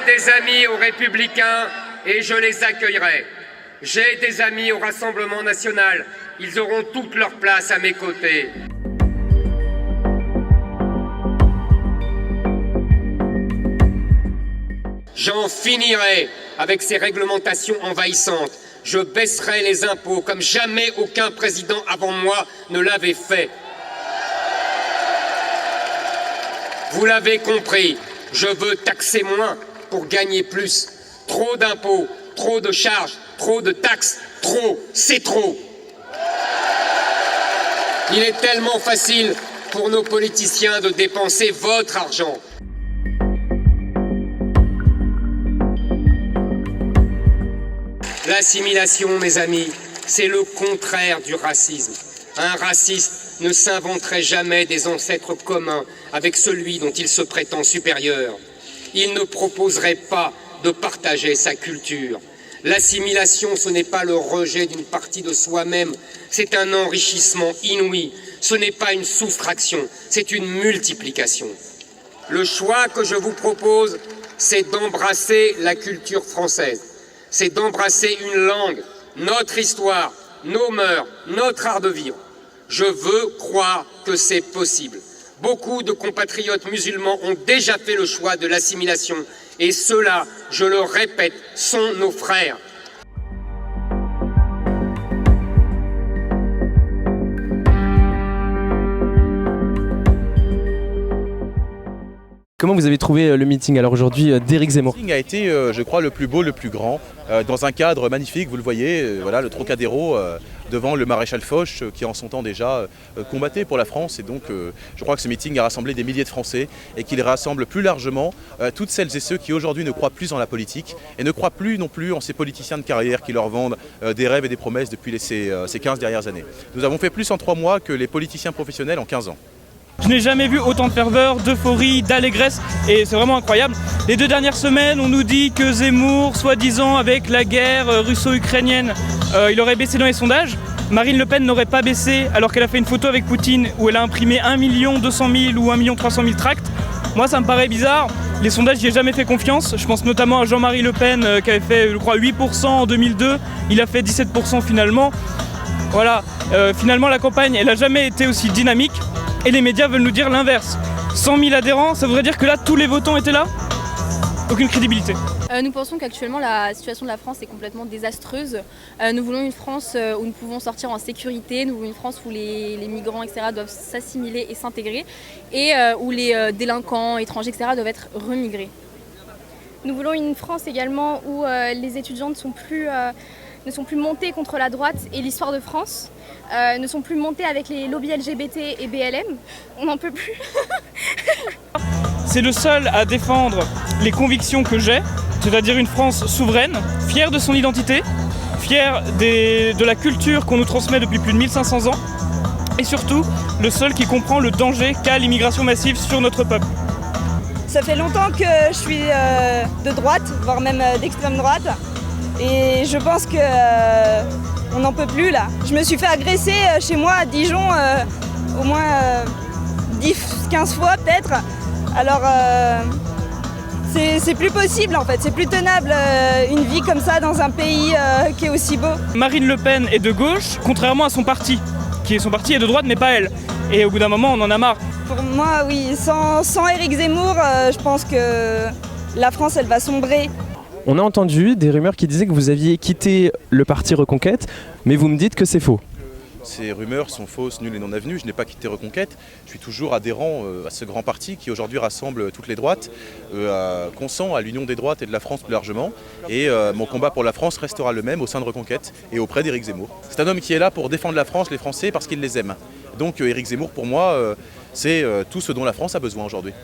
des amis aux Républicains et je les accueillerai. J'ai des amis au Rassemblement national. Ils auront toute leur place à mes côtés. J'en finirai avec ces réglementations envahissantes. Je baisserai les impôts comme jamais aucun président avant moi ne l'avait fait. Vous l'avez compris, je veux taxer moins pour gagner plus. Trop d'impôts, trop de charges, trop de taxes, trop, c'est trop. Il est tellement facile pour nos politiciens de dépenser votre argent. L'assimilation, mes amis, c'est le contraire du racisme. Un raciste ne s'inventerait jamais des ancêtres communs avec celui dont il se prétend supérieur. Il ne proposerait pas de partager sa culture. L'assimilation, ce n'est pas le rejet d'une partie de soi-même, c'est un enrichissement inouï. Ce n'est pas une soustraction, c'est une multiplication. Le choix que je vous propose, c'est d'embrasser la culture française. C'est d'embrasser une langue, notre histoire, nos mœurs, notre art de vivre. Je veux croire que c'est possible. Beaucoup de compatriotes musulmans ont déjà fait le choix de l'assimilation et ceux-là, je le répète, sont nos frères. Comment vous avez trouvé le meeting alors aujourd'hui d'Éric Zemmour? Le meeting a été, je crois, le plus beau, le plus grand, dans un cadre magnifique, vous le voyez, voilà, le Trocadéro, devant le maréchal Foch, qui en son temps déjà combattait pour la France. Et donc, je crois que ce meeting a rassemblé des milliers de Français et qu'il rassemble plus largement toutes celles et ceux qui aujourd'hui ne croient plus en la politique et ne croient plus non plus en ces politiciens de carrière qui leur vendent des rêves et des promesses depuis ces 15 dernières années. Nous avons fait plus en 3 mois que les politiciens professionnels en 15 ans. Je n'ai jamais vu autant de ferveur, d'euphorie, d'allégresse et c'est vraiment incroyable. Les 2 dernières semaines, on nous dit que Zemmour, soi-disant avec la guerre russo-ukrainienne, il aurait baissé dans les sondages. Marine Le Pen n'aurait pas baissé alors qu'elle a fait une photo avec Poutine où elle a imprimé 1 200 000 ou 1 300 000 tracts. Moi ça me paraît bizarre, les sondages, j'y ai jamais fait confiance. Je pense notamment à Jean-Marie Le Pen qui avait fait, je crois, 8% en 2002, il a fait 17% finalement. Voilà, finalement la campagne, elle n'a jamais été aussi dynamique. Et les médias veulent nous dire l'inverse. 100 000 adhérents, ça voudrait dire que là, tous les votants étaient là? Aucune crédibilité. Nous pensons qu'actuellement, la situation de la France est complètement désastreuse. Nous voulons une France où nous pouvons sortir en sécurité. Nous voulons une France où les migrants, etc., doivent s'assimiler et s'intégrer. Et où les délinquants, étrangers, etc., doivent être remigrés. Nous voulons une France également où les étudiants ne sont plus montés contre la droite et l'histoire de France. Ne sont plus montés avec les lobbies LGBT et BLM. On n'en peut plus. C'est le seul à défendre les convictions que j'ai, c'est-à-dire une France souveraine, fière de son identité, fière de la culture qu'on nous transmet depuis plus de 1500 ans, et surtout le seul qui comprend le danger qu'a l'immigration massive sur notre peuple. Ça fait longtemps que je suis de droite, voire même d'extrême droite, et je pense que on n'en peut plus là. Je me suis fait agresser chez moi à Dijon au moins 10-15 fois peut-être. Alors c'est plus possible en fait, c'est plus tenable une vie comme ça dans un pays qui est aussi beau. Marine Le Pen est de gauche, contrairement à son parti, son parti est de droite mais pas elle. Et au bout d'un moment on en a marre. Pour moi oui, sans Éric Zemmour, je pense que la France elle va sombrer. On a entendu des rumeurs qui disaient que vous aviez quitté le parti Reconquête, mais vous me dites que c'est faux. Ces rumeurs sont fausses, nulles et non avenues. Je n'ai pas quitté Reconquête. Je suis toujours adhérent à ce grand parti qui aujourd'hui rassemble toutes les droites, consent à l'union des droites et de la France plus largement. Et mon combat pour la France restera le même au sein de Reconquête et auprès d'Éric Zemmour. C'est un homme qui est là pour défendre la France, les Français, parce qu'il les aime. Donc Éric Zemmour, pour moi, c'est tout ce dont la France a besoin aujourd'hui.